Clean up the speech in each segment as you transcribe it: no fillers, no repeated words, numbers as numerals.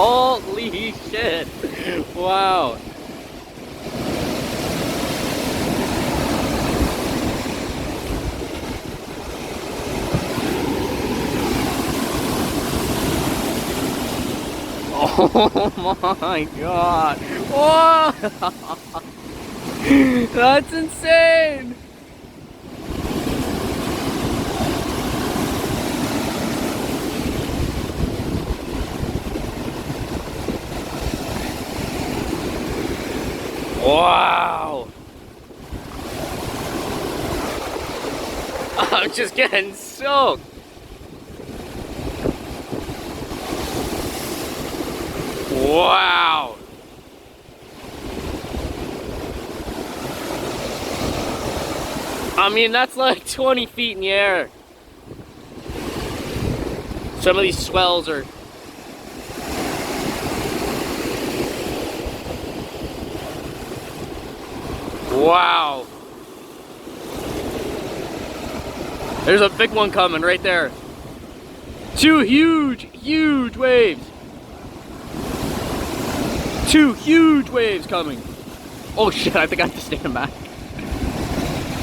Holy shit! Wow. Oh my god! Whoa! That's insane! Wow! I'm just getting soaked! Wow! I mean, that's like 20 feet in the air. Some of these swells are... Wow! There's a big one coming right there. Two huge waves. Two huge waves coming. Oh shit, I think I have to stand back.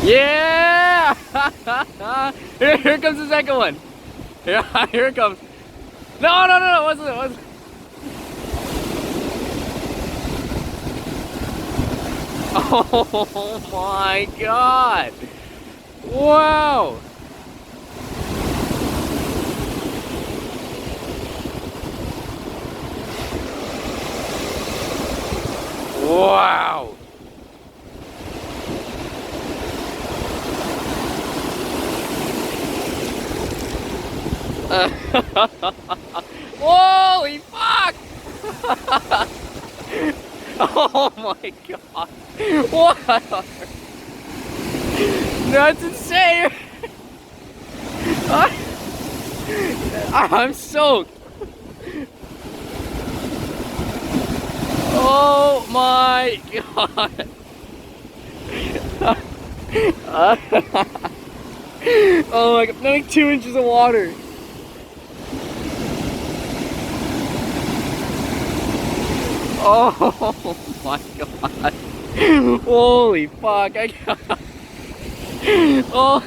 Yeah! Here comes the second one. Yeah, here it comes. No, it wasn't. Oh my god! Wow! Wow! Holy fuck! Oh my god! What? That's insane! I'm soaked! Oh my god! Oh my god, like 2 inches of water! Oh my god! Holy fuck! Oh.